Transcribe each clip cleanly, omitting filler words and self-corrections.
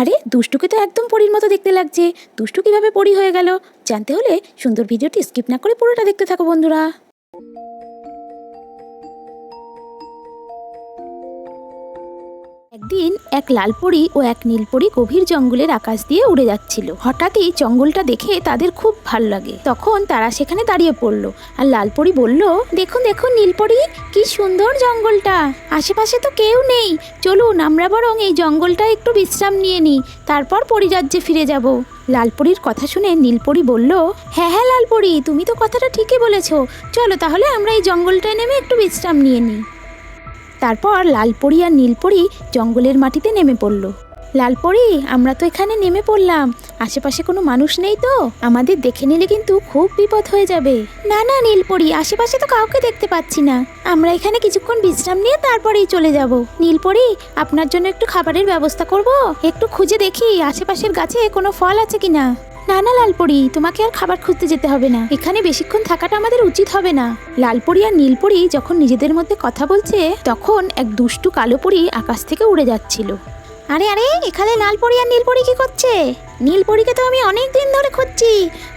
আরে দুষ্টুকে তো একদম পরীর মতো দেখতে লাগছে। দুষ্টু কিভাবে পরী হয়ে গেল জানতে হলে সুন্দর ভিডিওটি স্কিপ না করে পুরোটা দেখতে থাকো বন্ধুরা। একদিন এক লাল পরী ও এক নীল পরী গভীর জঙ্গলের আকাশ দিয়ে উড়ে যাচ্ছিল। হঠাৎই জঙ্গলটা দেখে তাদের খুব ভালো লাগে। তখন তারা সেখানে দাঁড়িয়ে পড়লো আর লাল পরী বলল, দেখুন দেখুন নীল পরী, কি সুন্দর জঙ্গলটা, আশেপাশে তো কেউ নেই, চলুন আমরা বরং এই জঙ্গলটা একটু বিশ্রাম নিয়ে নিই, তারপর পরীরাজ্যে ফিরে যাব। লাল পরীর কথা শুনে নীল পরী বলল, হ্যাঁ হ্যাঁ লাল পরী, তুমি তো কথাটা ঠিকই বলেছ, চলো তাহলে আমরা এই জঙ্গলটায় নেমে একটু বিশ্রাম নিয়ে নিই। তারপর লাল পরী আর নীল পরী জঙ্গলের মাটিতে নেমে পড়ল। লাল পরী, আমরা তো এখানে নেমে পড়লাম, আশেপাশে কোনো মানুষ নেই তো? আমাদের দেখে নিলে কিন্তু খুব বিপদ হয়ে যাবে। না না নীল পরী, আশেপাশে তো কাউকে দেখতে পাচ্ছি না, আমরা এখানে কিছুক্ষণ বিশ্রাম নিয়ে তারপরেই চলে যাব। নীল পরী, আপনার জন্য একটু খাবারের ব্যবস্থা করব, একটু খুঁজে দেখি আশেপাশের গাছে কোনো ফল আছে কিনা। না না লাল পরী, তোমাকে আর খাবার খুঁজতে যেতে হবে না, এখানে বেশিক্ষণ থাকাটা আমাদের উচিত হবে না। লাল পরী আর নীল পরী যখন নিজেদের মধ্যে কথা বলছে তখন এক দুষ্টু কালো পরী আকাশ থেকে উড়ে যাচ্ছিল। আরে আরে, এখানে লাল পরী আর নীল পরী কি করছে? নীল পরীকে তো আমি অনেক দিন ধরে খুঁজছি,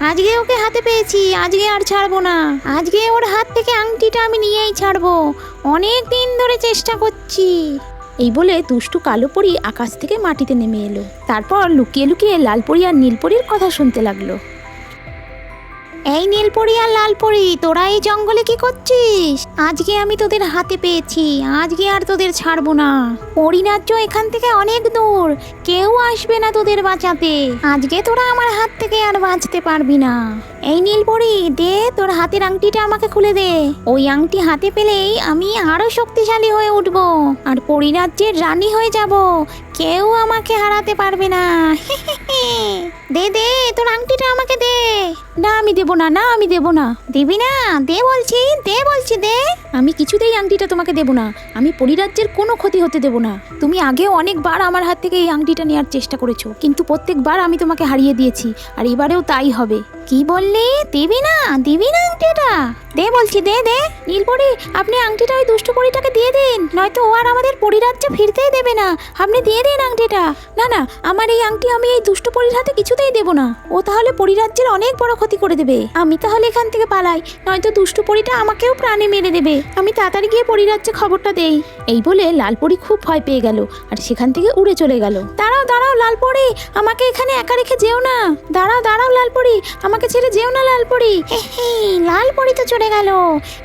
আজকে ওকে হাতে পেয়েছি, আজকে আর ছাড়বো না, আজকে ওর হাত থেকে আংটিটা আমি নিয়েই ছাড়বো, অনেক দিন ধরে চেষ্টা করছি। এই বলে দুষ্টু কালো পরী আকাশ থেকে মাটিতে নেমে এলো। তারপর লুকিয়ে লুকিয়ে লাল পরী আর নীল পরীর কথা শুনতে লাগলো। এই নীল পরী আর লাল পরী, তোরা এই জঙ্গলে কি করছিস? আজকে আমি তোদের হাতে পেয়েছি, আজকে আর তোদের ছাড়বো না। পরীরাজ্য এখান থেকে অনেক দূর, কেউ আসবে না তোদের বাঁচাতে, আজকে তোরা আমার হাত থেকে আর বাঁচতে পারবি না। এই নীল পরী, দে তোর হাতের আংটিটা আমাকে খুলে দে, ওই আংটি হাতে পেলেই আমি আরো শক্তিশালী হয়ে উঠবো আর পরীরাজ্যের রানী হয়ে যাব, কেউ আমাকে হারাতে পারবে না। দে দে তোর আংটিটা আমাকে দে। না আমি দেবো না, না আমি দেবো না। দিবি না? দে বলছি, দে বলছি, দে। আমি কিছুতেই আংটিটা তোমাকে দেবো না, আমি পরীরাজ্যের কোনো ক্ষতি হতে দেবো না। তুমি আগে অনেকবার আমার হাত থেকে এই আংটিটা নেওয়ার চেষ্টা করেছো, কিন্তু প্রত্যেকবার আমি তোমাকে হারিয়ে দিয়েছি, আর এবারেও তাই হবে। কি বললি? দিবি না? দিবি না আংটিটা? দে বলছি, দে দে। নীল পরী, আপনি আংটিটা ওই দুষ্টু পরীটাকে দিয়ে দিন, নয়তো ও আর আমাদের পরীরাজ্যে ফিরতেই দেবে না, আপনি দিয়ে দিন আংটিটা। না না, আমার এই আংটি আমি এই দুষ্টু পরীর হাতে কিছুতেই দেবো না, ও তাহলে পরীরাজ্যের অনেক বড় ক্ষতি করে দেবে। আমি তাহলে এখান থেকে পালাই, নয়তো দুষ্টু পরীটা আমাকেও প্রাণে মেরে দেবে, আমি তাড়াতাড়ি গিয়ে পরীরাজ্যে খবরটা দেই। এই বলে লাল পরী খুব ভয় পেয়ে গেল আর সেখান থেকে উড়ে চলে গেল। দাঁড়াও দাঁড়াও লাল পরী, আমাকে এখানে একা রেখে যেও না, দাঁড়াও দাঁড়াও লাল পরী, আমাকে ছেড়ে যেও না লাল পরী। লাল পরী তো চলে গেল,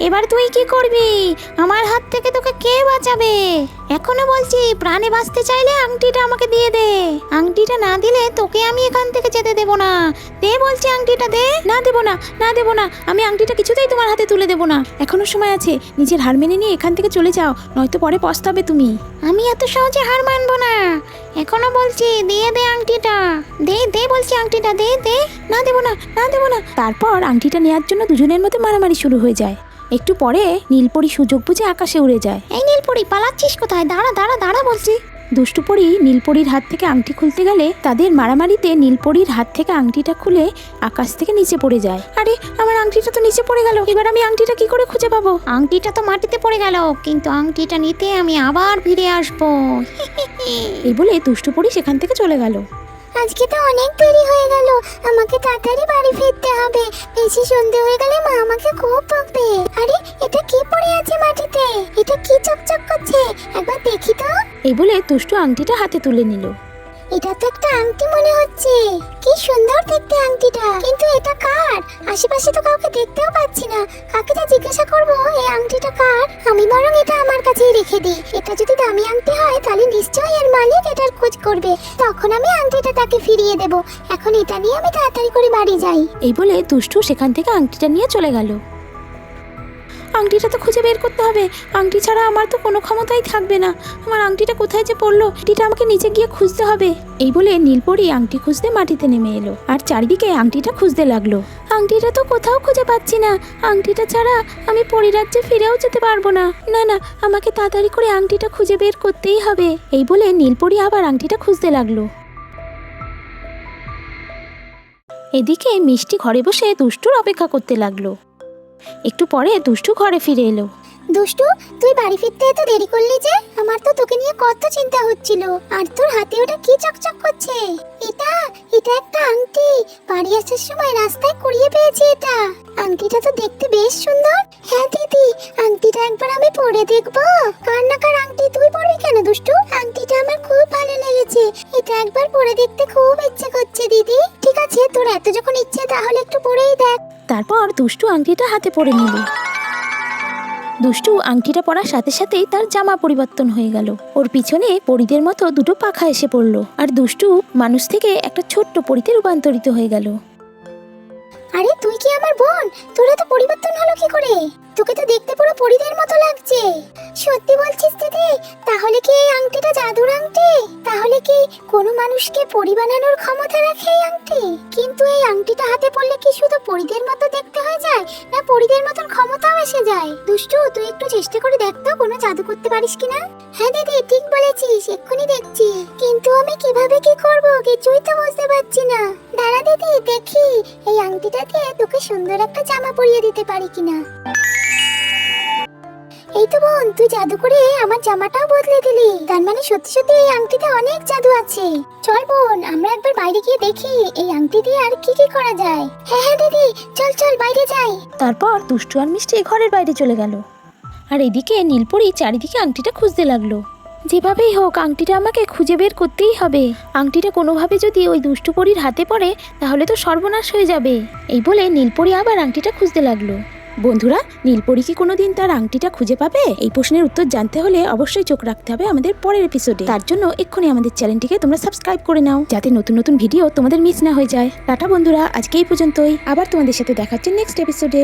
এবার তুই কি করবি? আমার হাত থেকে তোকে কে বাঁচাবে? এখনো বলছি, প্রাণে বাঁচতে চাইলে আংটিটা আমাকে দিয়ে দে, আংটিটা না দিলে তোকে আমি এখান থেকে যেতে দেবো না। দে বলছি আংটিটা দে। না দেবো না, না দেবো না, আমি আংটিটা কিছুতেই তোমার হাতে তুলে দেবো না, এখনো সময় আছে, নিজের হার মেনে নিয়ে এখান থেকে চলে যাও, নয়তো পরে পস্তাবে তুমি। আমি এত সহজে হার মানবো না, এখনো বলছি, দিয়ে দে আংটিটা, দে দে বলছি আংটিটা দে দে। না দেবো না, না দেবো না। তারপর আংটিটা নেওয়ার জন্য দুজনের মধ্যে মারামারি শুরু হয়ে যায়। একটু পরে নীল পরী সুযোগ বুঝে আকাশে উড়ে যায়। এই নীল পরী, পালাচ্ছিস কোথায়? দাঁড়া দাঁড়া দাঁড়া বলছি। দুষ্টু পরী নীল পরীর হাত থেকে আংটি খুলতে গেলে তাদের মারামারিতে নীল পরীর হাত থেকে আংটিটা খুলে আকাশ থেকে নিচে পড়ে যায়। আরে আমার আংটিটা তো নিচে পড়ে গেল, এবার আমি আংটিটা কি করে খুঁজে পাবো? আংটিটা তো মাটিতে পড়ে গেল, কিন্তু আংটিটা নিতে আমি আবার ফিরে আসবো। এই বলে দুষ্টু পরী সেখান থেকে চলে গেল। আজকে তো অনেক দেরি হয়ে গেল, আমাকে তাড়াতাড়ি বাড়ি ফিরতে হবে, বেশি সন্ধে হয়ে গেলে মা আমাকে খুব বকবে। আরে এটা কি পড়ে আছে মাটিতে? এটা কি চকচক করছে? একবার দেখি তো। এই বলে দুষ্টু আংটিটা হাতে তুলে নিল। এটা তো একটা আংটি মনে হচ্ছে, কি সুন্দর দেখতে আংটিটা, কিন্তু এটা কার? আশেপাশে তো কাউকে দেখতেও পাচ্ছি না, কাকে যা জিজ্ঞাসা করবো এই আংটিটা কার? আমি বরং এটা আমার কাছেই রেখে দিই, এটা যদি দামি আংটি হয় তাহলে নিশ্চয়ই এর মালিক এটার খোঁজ করবে, তখন আমি আংটিটা তাকে ফিরিয়ে দেব। এখন এটা নিয়ে আমি তাড়াতাড়ি করে বাড়ি যাই। এই বলে দুষ্টু সেখান থেকে আংটিটা নিয়ে চলে গেল। আংটিটা তো খুঁজে বের করতে হবে, আংটি ছাড়া আমার তো কোনো ক্ষমতাই থাকবে না, আমার আংটিটা কোথায় যে পড়লো, আংটিটা আমাকে নিচে গিয়ে খুঁজতে হবে। এই বলে নীল পরী আংটি খুঁজতে মাটিতে নেমে এলো আর চারিদিকে আংটিটা খুঁজতে লাগলো। আংটিটা তো কোথাও খুঁজে পাচ্ছি না, আংটিটা ছাড়া আমি পরীরাজ্যে ফিরেও যেতে পারবো না, না না আমাকে তাড়াতাড়ি করে আংটিটা খুঁজে বের করতেই হবে। এই বলে নীল পরী আবার আংটিটা খুঁজতে লাগলো। এদিকে মিষ্টি ঘরে বসে দুষ্টুর অপেক্ষা করতে লাগলো। একটু পরে দুষ্টু ঘরে ফিরে এলো। দুষ্টু, তুই বাড়ি ফিরতে এত দেরি করলি যে? আমার তো তোকে নিয়ে কত চিন্তা হচ্ছিল। আর তোর হাতে ওটা কি চকচক করছে? এটা এটা একটা আংটি। বাড়ি আসার সময় রাস্তায় কুড়িয়ে পেয়েছি এটা। আংটিটা তো দেখতে বেশ সুন্দর। হ্যাঁ দিদি, আংটিটা একবার আমি পরে দেখবো। কার না কার আংটি, তুই পরবি কেন দুষ্টু? আংটিটা আমার খুব ভালো লেগেছে। এটা একবার পরে দেখতে খুব ইচ্ছে করছে দিদি। ঠিক আছে, তোর এত যখন ইচ্ছে তাহলে একটু পরেই দেখ। তারপর দুষ্টু আংটিটা হাতে পরে নিল। দুষ্টু আংটিটা পরার সাথে সাথেই তার জামা পরিবর্তন হয়ে গেল। ওর পিছনে পরীদের মতো দুটো পাখা এসে পড়লো, আর দুষ্টু মানুষ থেকে একটা ছোট্ট পরীতে রূপান্তরিত হয়ে গেল। আরে তুই কি আমার বোন? তোর তো পরিবর্তন হলো কি করে? তোকে তো দেখতে পুরো পরীদের মতো লাগছে। সত্যি বলছিস দিদি? তাহলে কি এই আংটিটা জাদুর আংটি? তাহলে কি কোনো মানুষকে পরী বানানোর ক্ষমতা রাখে এই আংটি? কিন্তু এই আংটিটা হাতে পড়লে কি শুধু পরীদের মতো দেখতে হয়ে যায়, না পরীদের মতন ক্ষমতাও এসে যায়? দুষ্টু, তুই একটু চেষ্টা করে দেখ তো কোনো জাদু করতে পারিস কিনা। হ্যাঁ দিদি, ঠিক বলেছিস, এক্ষুনি দেখছি। কিন্তু আমি কিভাবে কি করব কিছুই তো বুঝতে পারছি না। দাঁড়া দিদি, দেখি এই আংটিটা দিয়ে তোকে সুন্দর একটা জামা পরিয়ে দিতে পারি কিনা। এই তো বোন, তুই জাদু করে আমার জামাটাও বদলে দিলি। তার মানে সত্যি সত্যি এই আংটিতে অনেক জাদু আছে। চল বোন, আমরা একবার বাইরে গিয়ে দেখি এই আংটি দিয়ে আর কি কি করা যায়। হ্যাঁ হ্যাঁ দিদি, চল চল বাইরে যাই। তারপর দুষ্টু আর মিষ্টি ঘরের বাইরে চলে গেল। আর এদিকে নীলপরি চারিদিকে আংটিটা খুঁজতে লাগলো। যেভাবেই হোক আংটিটা আমাকে খুঁজে বের করতেই হবে। আংটিটা কোনোভাবে যদি ওই দুষ্টু পরীর হাতে পড়ে তাহলে তো সর্বনাশ হয়ে যাবে। এই বলে নীলপরি আবার আংটিটা খুঁজতে লাগলো। বন্ধুরা, নীলপরি কি কোনোদিন তার আংটিটা খুঁজে পাবে? এই প্রশ্নের উত্তর জানতে হলে অবশ্যই চোখ রাখতে হবে আমাদের পরের এপিসোডে। তার জন্য এক্ষুনি আমাদের চ্যানেলটিকে তোমরা সাবস্ক্রাইব করে নাও, যাতে নতুন নতুন ভিডিও তোমাদের মিস না হয়ে যায়। টাটা বন্ধুরা, আজকে এই পর্যন্তই। আবার তোমাদের সাথে দেখা হচ্ছে নেক্সট এপিসোডে।